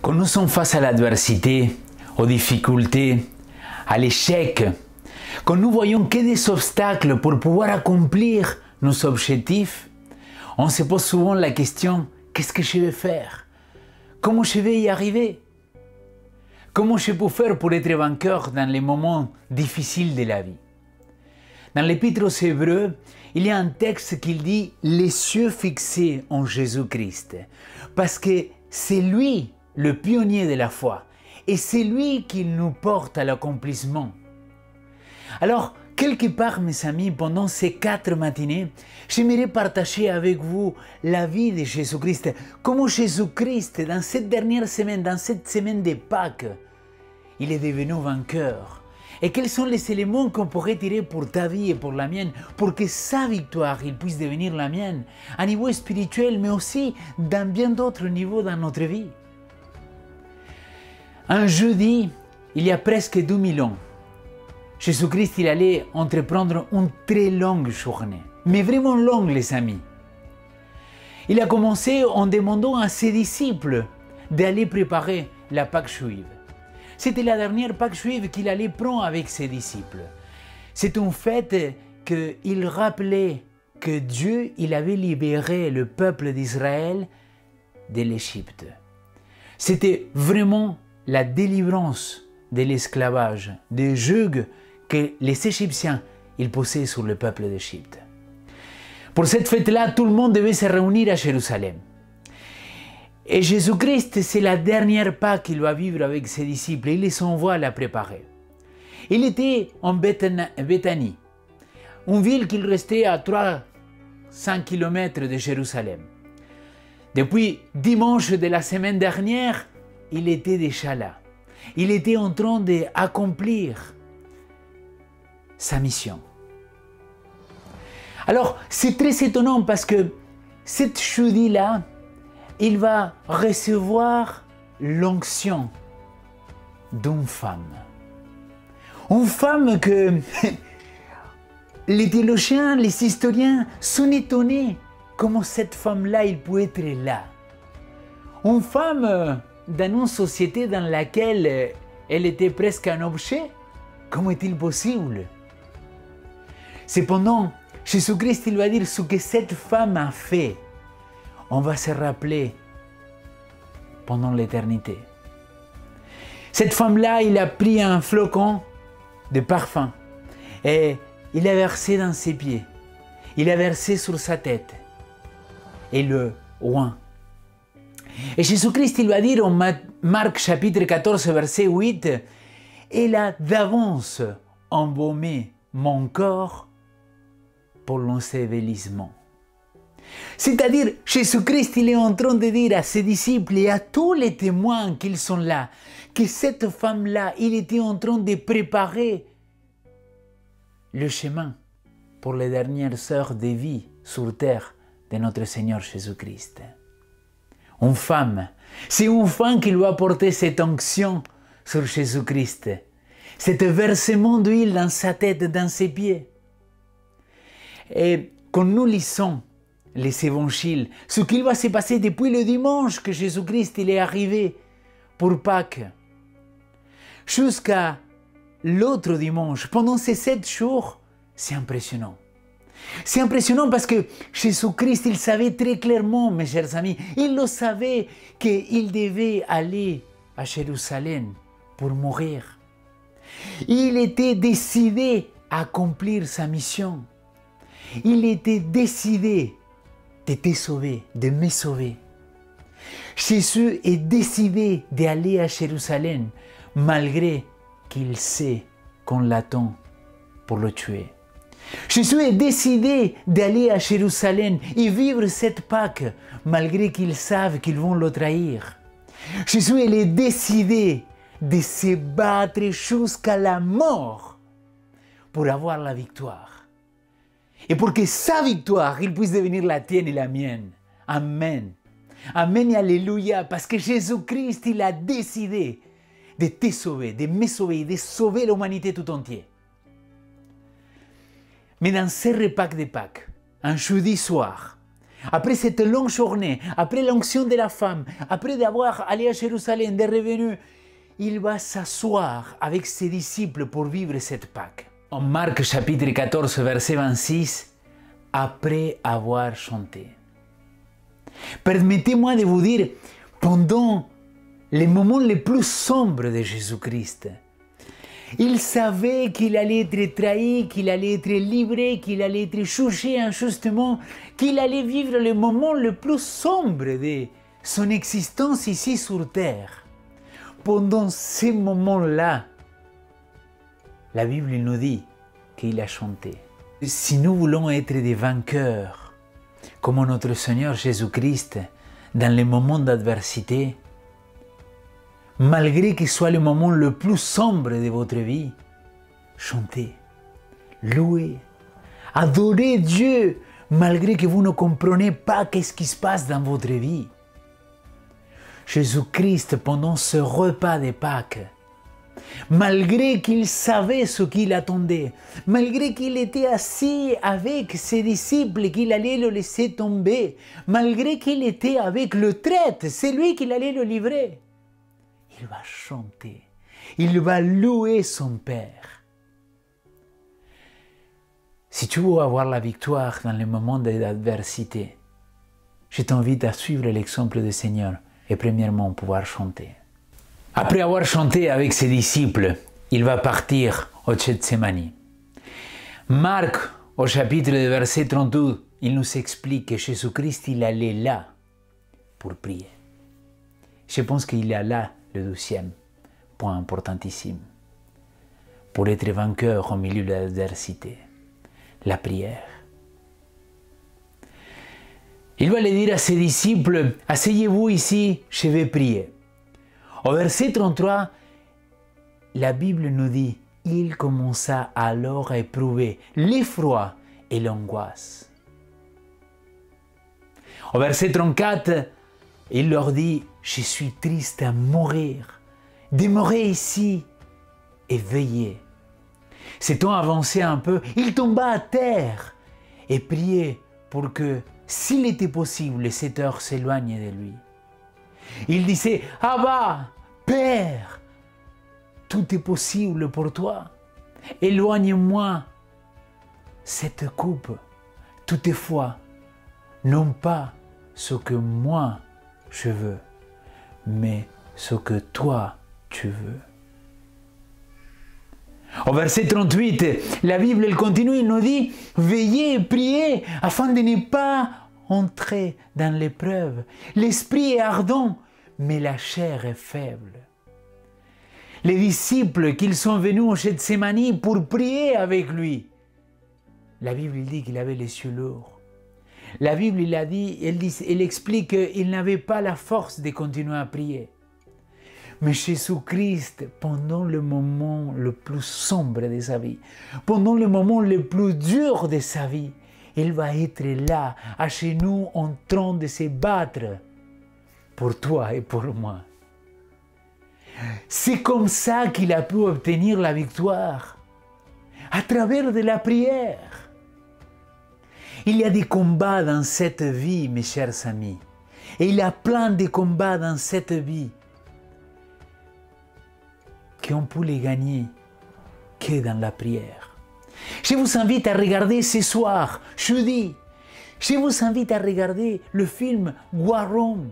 Quand nous sommes face à l'adversité, aux difficultés, à l'échec, quand nous voyons que des obstacles pour pouvoir accomplir nos objectifs, on se pose souvent la question, qu'est-ce que je vais faire? Comment je vais y arriver? Comment je peux faire pour être vainqueur dans les moments difficiles de la vie? Dans l'Épître aux Hébreux, il y a un texte qui dit « les cieux fixés en Jésus-Christ » parce que c'est lui le pionnier de la foi et c'est lui qui nous porte à l'accomplissement. Alors, quelque part, mes amis, pendant ces 4 matinées, j'aimerais partager avec vous la vie de Jésus-Christ. Comment Jésus-Christ, dans cette dernière semaine, dans cette semaine de Pâques, il est devenu vainqueur. Et quels sont les éléments qu'on pourrait tirer pour ta vie et pour la mienne, pour que sa victoire il puisse devenir la mienne, à niveau spirituel, mais aussi dans bien d'autres niveaux dans notre vie. Un jeudi, il y a presque 2000 ans, Jésus-Christ il allait entreprendre une très longue journée, mais vraiment longue les amis. Il a commencé en demandant à ses disciples d'aller préparer la Pâque juive. C'était la dernière Pâque juive qu'il allait prendre avec ses disciples. C'est une fête qu'il rappelait que Dieu il avait libéré le peuple d'Israël de l'Égypte. C'était vraiment la délivrance de l'esclavage, des juges que les Égyptiens ils posaient sur le peuple d'Égypte. Pour cette fête-là, tout le monde devait se réunir à Jérusalem. Et Jésus-Christ, c'est la dernière Pâque qu'il va vivre avec ses disciples. Il les envoie à la préparer. Il était en Béthanie, une ville qui restait à 300 km de Jérusalem. Depuis dimanche de la semaine dernière, il était déjà là. Il était en train d'accomplir sa mission. Alors, c'est très étonnant parce que cette jeudi-là, il va recevoir l'onction d'une femme. Une femme que les théologiens, les historiens sont étonnés comment cette femme-là, il peut être là. Une femme dans une société dans laquelle elle était presque un objet. Comment est-il possible? Cependant, Jésus-Christ il va dire ce que cette femme a fait. On va se rappeler pendant l'éternité. Cette femme-là, il a pris un flocon de parfum et il l'a versé dans ses pieds. Il l'a versé sur sa tête et le oint. Et Jésus-Christ, il va dire en Marc chapitre 14, verset 8, « Elle a d'avance embaumé mon corps pour l'ensevelissement. » C'est-à-dire, Jésus-Christ, il est en train de dire à ses disciples et à tous les témoins qu'ils sont là, que cette femme-là, il était en train de préparer le chemin pour les dernières heures de vie sur terre de notre Seigneur Jésus-Christ. Une femme, c'est une femme qui va porter cette onction sur Jésus-Christ, cet versement d'huile dans sa tête, dans ses pieds. Et quand nous lisons les évangiles, ce qu'il va se passer depuis le dimanche que Jésus-Christ il est arrivé pour Pâques, jusqu'à l'autre dimanche, pendant ces 7 jours, c'est impressionnant. C'est impressionnant parce que Jésus-Christ, il savait très clairement, mes chers amis, il le savait qu'il devait aller à Jérusalem pour mourir. Il était décidé à accomplir sa mission. Il était décidé de te sauver, de me sauver. Jésus est décidé d'aller à Jérusalem malgré qu'il sait qu'on l'attend pour le tuer. Jésus est décidé d'aller à Jérusalem et vivre cette Pâque malgré qu'ils savent qu'ils vont le trahir. Jésus il est décidé de se battre jusqu'à la mort pour avoir la victoire. Et pour que sa victoire, il puisse devenir la tienne et la mienne. Amen. Amen et Alléluia. Parce que Jésus-Christ, il a décidé de te sauver, de me sauver, de sauver l'humanité tout entière. Mais dans ce repas de Pâques, un jeudi soir, après cette longue journée, après l'onction de la femme, après d'avoir allé à Jérusalem, de revenu, il va s'asseoir avec ses disciples pour vivre cette Pâque. En Marc chapitre 14, verset 26, après avoir chanté. Permettez-moi de vous dire, pendant les moments les plus sombres de Jésus-Christ, il savait qu'il allait être trahi, qu'il allait être livré, qu'il allait être jugé injustement, qu'il allait vivre le moment le plus sombre de son existence ici sur terre. Pendant ces moments-là, la Bible nous dit qu'il a chanté. Si nous voulons être des vainqueurs, comme notre Seigneur Jésus-Christ, dans les moments d'adversité, malgré qu'il soit le moment le plus sombre de votre vie, chantez, louez, adorez Dieu, malgré que vous ne comprenez pas qu'est-ce qui se passe dans votre vie. Jésus-Christ, pendant ce repas de Pâques, malgré qu'il savait ce qu'il attendait, malgré qu'il était assis avec ses disciples, qu'il allait le laisser tomber, malgré qu'il était avec le traître, c'est lui qui allait le livrer, il va chanter, il va louer son Père. Si tu veux avoir la victoire dans les moments d'adversité, je t'invite à suivre l'exemple du Seigneur et premièrement pouvoir chanter. Après avoir chanté avec ses disciples, il va partir au Gethsémani. Marc, au chapitre de verset 32, il nous explique que Jésus-Christ, il allait là pour prier. Je pense qu'il est là le deuxième point importantissime. Pour être vainqueur au milieu de l'adversité, la prière. Il va le dire à ses disciples, asseyez-vous ici, je vais prier. Au verset 33, la Bible nous dit, il commença alors à éprouver l'effroi et l'angoisse. Au verset 34, il leur dit, je suis triste à mourir, demeurez ici et veillez. S'étant avancé un peu, il tomba à terre et priait pour que, s'il était possible, cette heure s'éloigne de lui. Il disait, Abba, Père, tout est possible pour toi. Éloigne-moi cette coupe. Toutefois, non pas ce que moi je veux, mais ce que toi tu veux. Au verset 38, la Bible elle continue, il nous dit, veillez et priez afin de ne pas entrer dans l'épreuve. L'esprit est ardent, mais la chair est faible. Les disciples qu'ils sont venus au Gethsémani pour prier avec lui, la Bible dit qu'il avait les yeux lourds. La Bible elle explique qu'il n'avait pas la force de continuer à prier. Mais Jésus-Christ, pendant le moment le plus sombre de sa vie, pendant le moment le plus dur de sa vie, il va être là, à genoux, en train de se battre pour toi et pour moi. C'est comme ça qu'il a pu obtenir la victoire, à travers de la prière. Il y a des combats dans cette vie, mes chers amis, et il y a plein de combats dans cette vie qu'on peut les gagner que dans la prière. Je vous invite à regarder ce soir, jeudi, je vous invite à regarder le film War Room.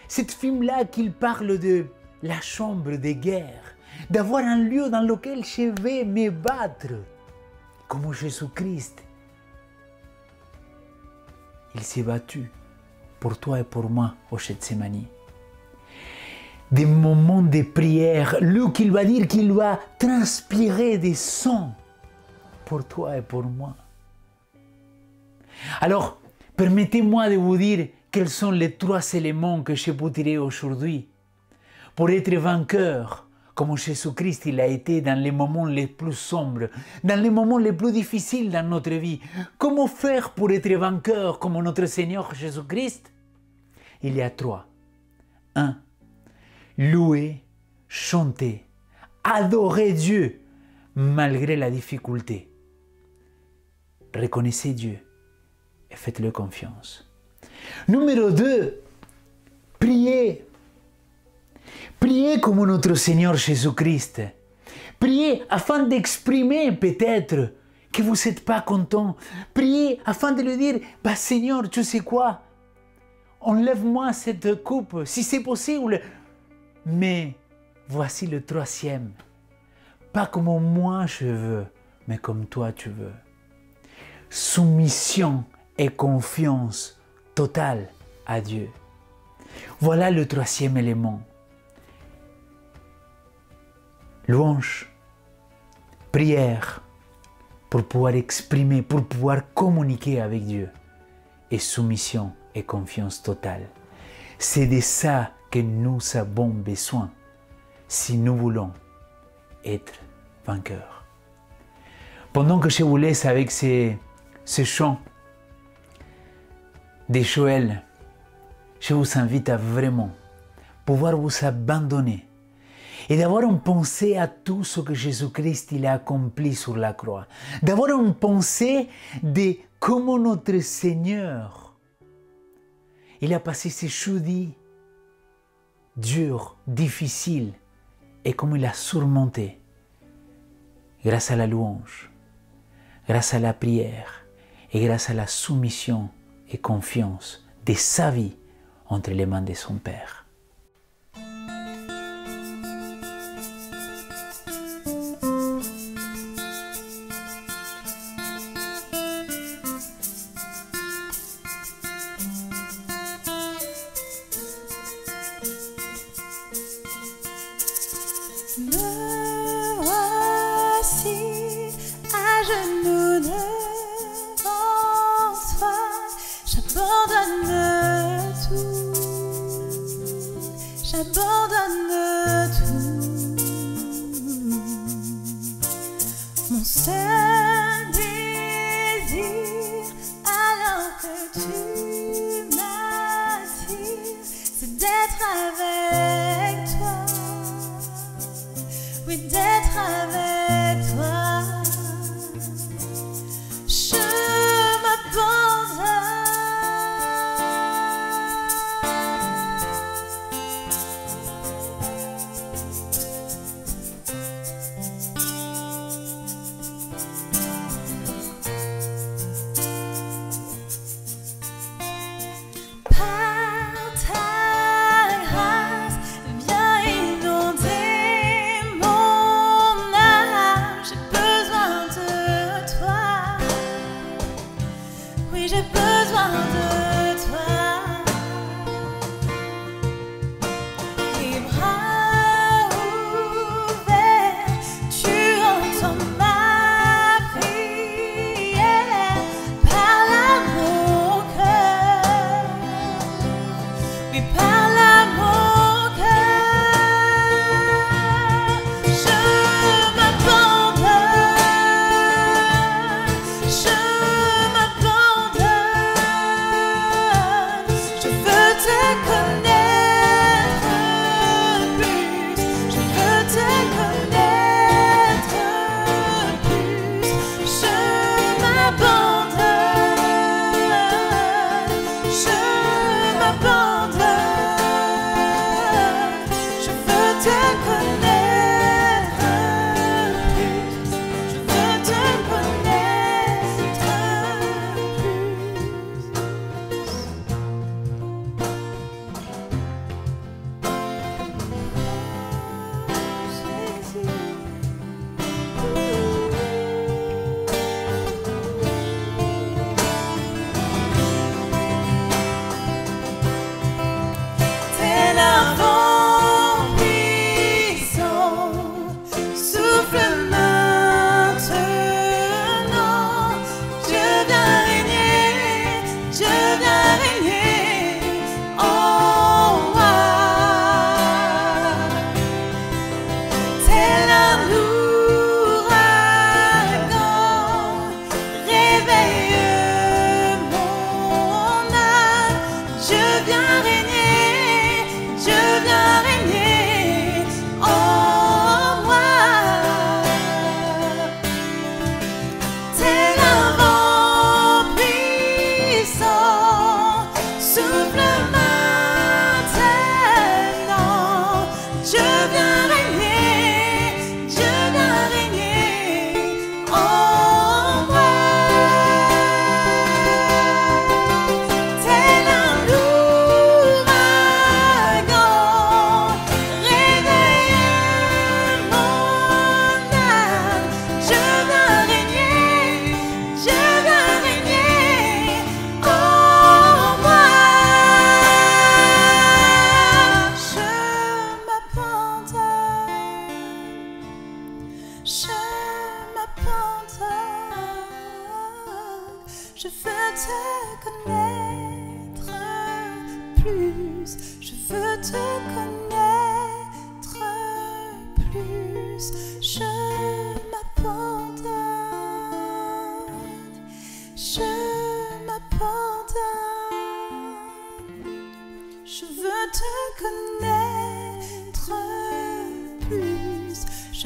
Cet film-là qui parle de la chambre de guerre, d'avoir un lieu dans lequel je vais me battre, comme Jésus-Christ. Il s'est battu pour toi et pour moi au Gethsémani. Des moments de prière, Luc il va dire qu'il va transpirer des sang pour toi et pour moi. Alors, permettez-moi de vous dire quels sont les 3 éléments que je peux tirer aujourd'hui pour être vainqueur, comme Jésus-Christ il a été dans les moments les plus sombres, dans les moments les plus difficiles dans notre vie. Comment faire pour être vainqueur comme notre Seigneur Jésus-Christ? Il y a 3. 1. Louer, chanter, adorer Dieu malgré la difficulté. Reconnaissez Dieu et faites-le confiance. Numéro 2, priez. Priez comme notre Seigneur Jésus-Christ. Priez afin d'exprimer peut-être que vous n'êtes pas content. Priez afin de lui dire, bah Seigneur, tu sais quoi? Enlève-moi cette coupe, si c'est possible. Mais voici le 3e. Pas comme moi je veux, mais comme toi tu veux. Soumission et confiance totale à Dieu. Voilà le 3e élément. Louange, prière, pour pouvoir exprimer, pour pouvoir communiquer avec Dieu. Et soumission et confiance totale. C'est de ça que nous avons besoin si nous voulons être vainqueurs. Pendant que je vous laisse avec ces chants de Joël, je vous invite à vraiment pouvoir vous abandonner et d'avoir une pensée à tout ce que Jésus-Christ il a accompli sur la croix. D'avoir une pensée de comment notre Seigneur, il a passé ses jeudis durs, difficiles, et comment il a surmonté grâce à la louange, grâce à la prière et grâce à la soumission et confiance de sa vie entre les mains de son Père. Me voici à genoux devant toi, j'abandonne tout, j'abandonne tout. Mon seul désir, alors que tu m'attires, c'est d'être avec toi. Oui, d'être avec toi, je m'abandonne.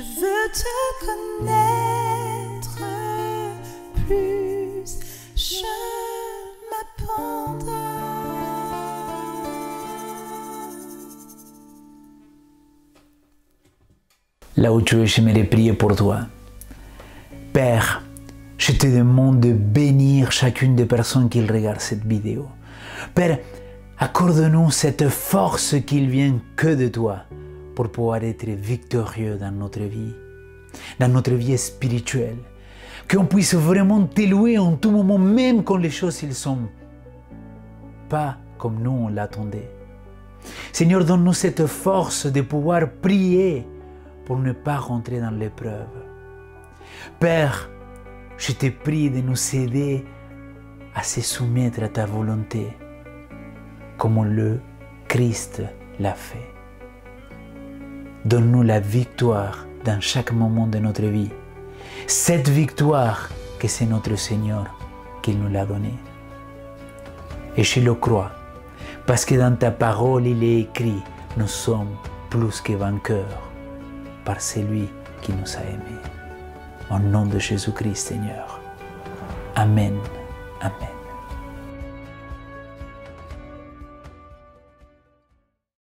Je veux te connaître plus, je m'abandonne. Là où tu es, j'aimerais prier pour toi. Père, je te demande de bénir chacune des personnes qui regardent cette vidéo. Père, accorde-nous cette force qui vient que de toi pour pouvoir être victorieux dans notre vie spirituelle. Qu'on puisse vraiment t'élouer en tout moment, même quand les choses ne sont pas comme nous on l'attendait. Seigneur, donne-nous cette force de pouvoir prier pour ne pas rentrer dans l'épreuve. Père, je te prie de nous aider à se soumettre à ta volonté, comme le Christ l'a fait. Donne-nous la victoire dans chaque moment de notre vie. Cette victoire que c'est notre Seigneur qui nous l'a donnée. Et je le crois, parce que dans ta parole il est écrit, nous sommes plus que vainqueurs par celui qui nous a aimés. Au nom de Jésus-Christ, Seigneur. Amen. Amen.